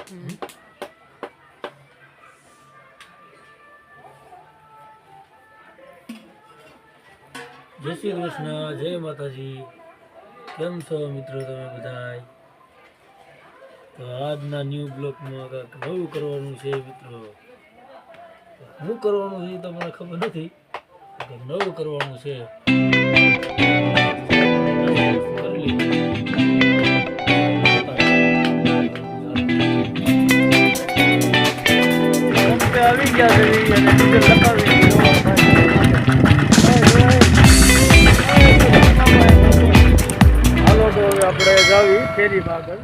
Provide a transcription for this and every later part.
જય શ્રી કૃષ્ણ, જય માતાજી. કેમ છો મિત્રો તમે બધા? તો આજના ન્યૂ બ્લોગમાં કંઈક નવું કરવાનું છે મિત્રો. શું કરવાનું છે તો મને ખબર નથી, કંઈક નવું કરવાનું છે. આવી ગયા છે અને ડીઝલ લગાવી હાલો. તો હવે આપણે જાવી ફેરી આગળ.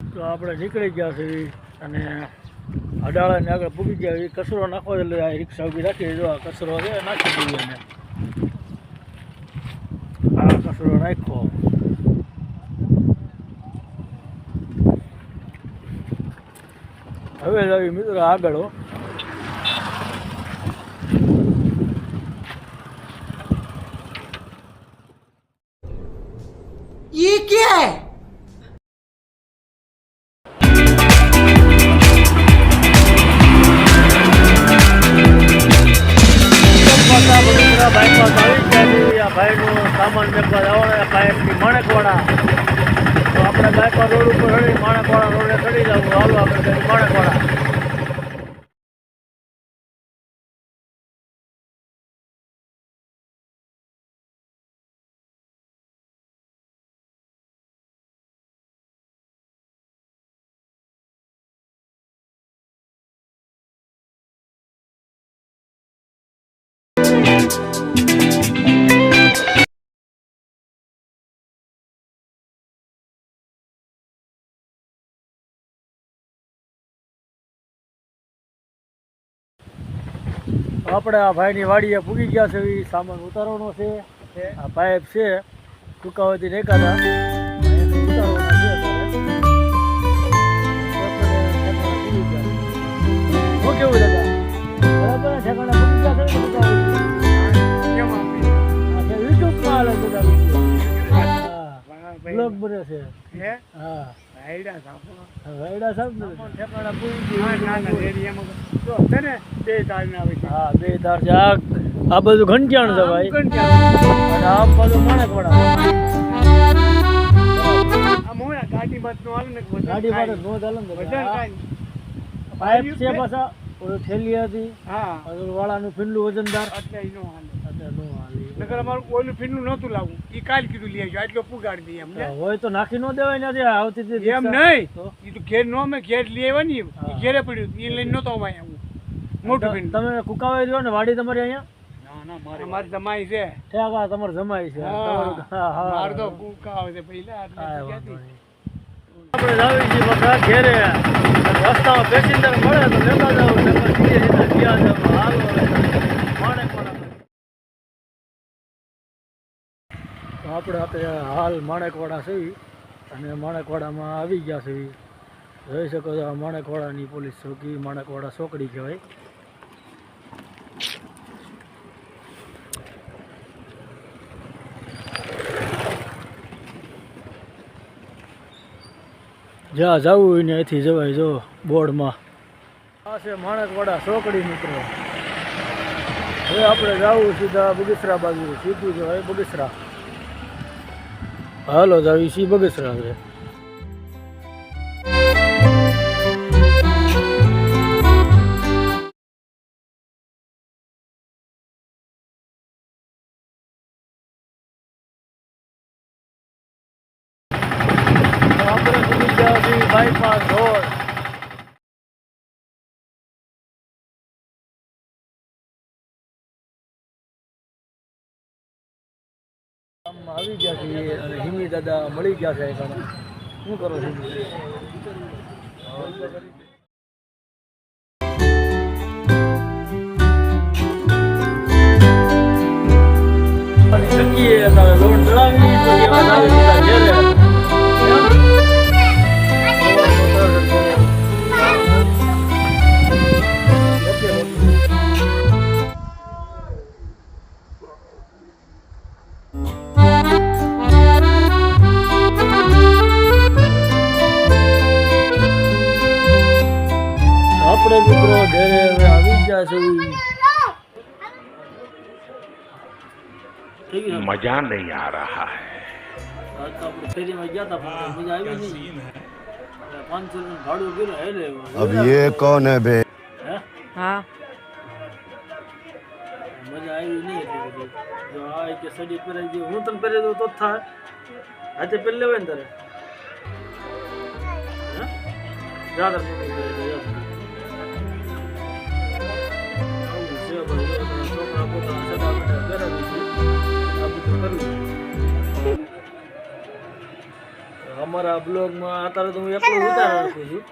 તો આપણે નીકળી ગયા છે અને અડાળાને આગળ પૂગી ગયા. કચરો નાખવો એટલે આ રિક્ષા ઉભી રાખી. જો આ કચરો છે નાખી દઈએ અને આ કચરો નાખો. હવે જાવી મિત્રો આગળ. ये क्या है? ભાઈનો સામાન મેકવા જવાના બાઇકની માણેકવાડા. તો આપણે બાઇકમાં રોડ ઉપર ચડી માણેકવાડા રોડે ચડી જવું. હાલો આપણે માણેકવાડા. આપણે આ ભાઈની વાડીએ પૂગી ગયા છે. એ સામાન ઉતારવાનો છે. આ પાઇપ છે ટૂંકાવતી રેખાતા શું કેવું દાદા? બરાબર ઠેકાણા પૂગી ગયા છે. યુટ્યુબમાં હાલે બધા બ્લોગ બને છે. હા વાયડા સાહેબ ઠેકાણા પૂગી હા 2 તાર છે. આ બધું ઘંટિયાણ છે ભાઈ. અને આ બધું માણેકવાડા. ગાડી બાદ નો હાલે ને પાઇપ છે પાછા ઓલું થેલી હતી. વાળાનું ફીંડલું વજનદાર નકર અમારું ઓલું ફીંડલું નહોતું લાવવું. ઈ કાલ કીધું લઈ આવજો આટલો પુગાડી દઈએ. એમ હોય તો નાખી ન દેવાય ને આવતી એમ નહીં. ઈ તો ઘેર નો અમે ઘેર લઈ આવ્યા ને ઈ ઘેરે પડ્યું એ લઈને નહોતો અમારે આવું મોટું ફીંડ. તમે કુકાવાઈ રહ્યો ને વાડી તમારી અહીંયા? અમારી જમાઈ છે. તમારે જમાઈ છે. મારે તો કુકાવ છે પહેલા. આપણે જાવી છીએ બધા ઘેરે. રસ્તામાં પેસેન્જર મળે તો લેતા જાવ. આપણે હાલ માણેકવાડા છે અને માણેકવાડામાં આવી ગયા છે. જોઈ શકો છો આ માણેકવાડાની પોલીસ ચોકી. માણેકવાડા ચોકડી કહેવાય. જ્યાં જવું હોય ને અહીંથી જવાય. જો બોર્ડમાં આ છે માણેકવાડા ચોકડી મિત્રો. હવે આપણે જવું સીધા બગીસરા બાજુ. સીધું જવાય બગીસરા. હાલો જાવી સી બગીસરા છે. આપણે સુધી ગયા છીએ બાયપાસ રોડ. આવી ગયા છીએ અને હિમી દાદા મળી ગયા છે. શું કરો છો? લોન ચડાવી Yeah. છે થઈ ગયું मजा नहीं आ रहा है આજ તો આપણે ફેરીમાં ગયા હતા પણ મજા આવી નહીં 500 નું ભાડું ગયું હેલે अब ये कौन है बे હે હા મજા આવી નહીં એટલી બધી જો આ કે સડી પહેરાઈ ગયું હું તને પહેરી દઉં તો જ થાય આજે પહેરી લેવાય ને તારે હે જા તાર મમ્મી પહેરી દે જા. આવું છે ભાઈ છોકરા પોતાના સગા બેટા પહેરાવી છે આ બધું કરવું અમારા બ્લોગમાં અત્યારે તો હું એકલો ઉતાર રાખું છું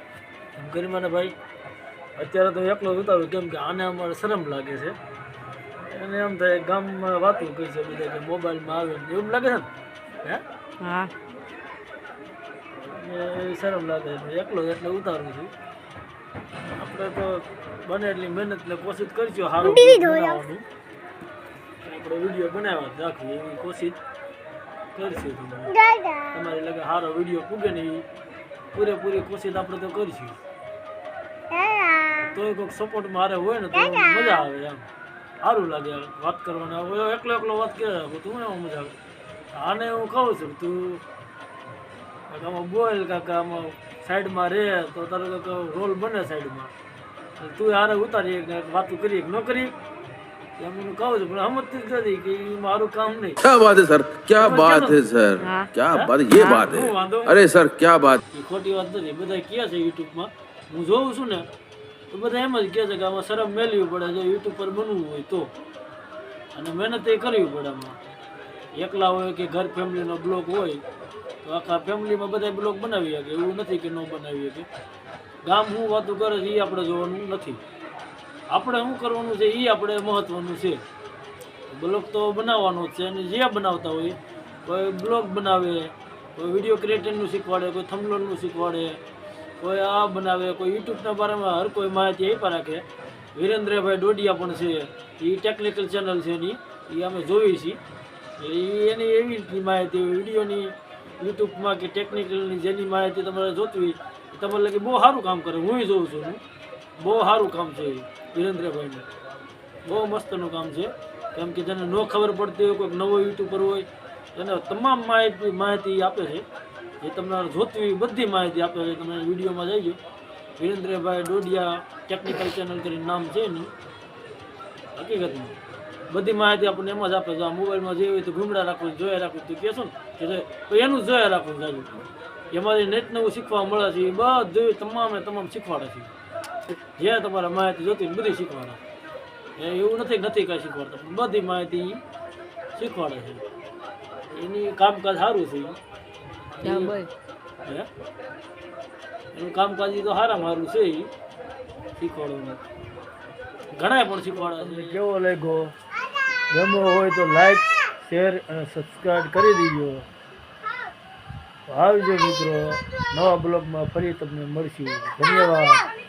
એમ કરી મને ભાઈ અત્યારે તો એકલો ઉતારું કેમ કે આને અમારે શરમ લાગે છે અને એમ થાય ગામમાં વાતું કહી છે બધા કે મોબાઈલમાં આવે ને એવું લાગે છે ને હે હા એ શરમ લાગે છે એકલો એટલે ઉતારું છું આપણે તો બને એટલી મહેનત ને કોશિશ કરીશું સારું બનાવવાનું આપણે વિડીયો બનાવવા રાખીએ એવી કોશિશ કરીશું તમારી લગે સારો વિડીયો પૂગે ને એવી પૂરેપૂરી કોશિશ આપણે તો કરીશું તો કોઈક સપોર્ટ મારે હોય ને તો મજા આવે એમ સારું લાગે વાત કરવાની હવે એકલો એકલો વાત કરે રાખું તું એમાં મજા આવે આને હું કહું છું તું આમાં બોલ કાકા આમાં સાઈડમાં રહે તો તારો કાંઈક રોલ બને સાઈડમાં તું આને ઉતારી વાતું કરીએ ન કરીએ એમ હું કહું છું પણ સમજતી જ નથી કે એ મારું કામ નહીં क्या बात है सर क्या बात है सर हाँ। क्या बात ये बात है હું વાંધો अरे सर क्या बात એ ખોટી વાત નથી બધા કહે છે યુટ્યુબમાં હું જોઉં છું ને તો બધા એમ જ કહે છે કે આમાં શરમ મેળવી પડે જો યુટ્યુબ પર બનવું હોય તો અને મહેનત એ કરવી પડે આમાં એકલા હોય કે ઘર ફેમિલીનો બ્લોગ હોય તો આખા ફેમિલીમાં બધા બ્લોગ બનાવી શકે એવું નથી કે ન બનાવી શકે ગામ શું વાતું કરે છે એ આપણે જોવાનું નથી આપણે શું કરવાનું છે એ આપણે મહત્ત્વનું છે બ્લોગ તો બનાવવાનો જ છે અને જે બનાવતા હોય કોઈ બ્લોગ બનાવે કોઈ વિડીયો ક્રિએટરનું શીખવાડે કોઈ થંબનેલનું શીખવાડે કોઈ આ બનાવે કોઈ યુટ્યુબના બારેમાં હર કોઈ માહિતી આપ્યા રાખે વિરેન્દ્રભાઈ ડોડિયા પણ છે એ ટેકનિકલ ચેનલ છે એની એ અમે જોઈએ છીએ એ એની એવી રીતની માહિતી વિડીયોની યુટ્યુબમાં કે ટેકનિકલની જેની માહિતી તમારે જોતી હોય એ તમારે લાગે બહુ સારું કામ કરે હું જોઉં છું હું બહુ સારું કામ છે વિરેન્દ્રભાઈને બહુ મસ્તનું કામ છે કેમ કે જેને ન ખબર પડતી હોય કોઈક નવો યુટ્યુબર હોય એને તમામ માહિતી આપે છે જે તમને જોતી હોય બધી માહિતી આપે છે તમે વિડીયોમાં જઈજો વિરેન્દ્રભાઈ ડોડિયા ટેકનિકલ ચેનલ કરીને નામ છે એનું હકીકતમાં બધી માહિતી આપણને એમાં જ આપે છે આ મોબાઈલમાં જે હોય તો ઘૂમડા રાખવું જોયા રાખવું તો કહેશો ને તો એનું જ જોયા રાખવું સાજુ એમાંથી નેટ નવું શીખવા મળે છે એ બધું તમામ શીખવાડે છે જે તમારે માહિતી જોતી હોય બધી શીખવાડે એવું નથી કાંઈ શીખવાડતા પણ બધી માહિતી શીખવાડે છે એની કામકાજ સારું છે ક્યાં ભાઈ હે એનું કામકાજ ઈ તો સારામાં સારું છે એ શીખવાડવાનું ઘણા પણ શીખવાડે છે કેવો લાગ્યો ગમ્યો હોય તો લાઈક શેર અને સબસ્ક્રાઈબ કરી દીજો આવજો મિત્રો નવા બ્લોગમાં ફરી તમને મળશું ધન્યવાદ.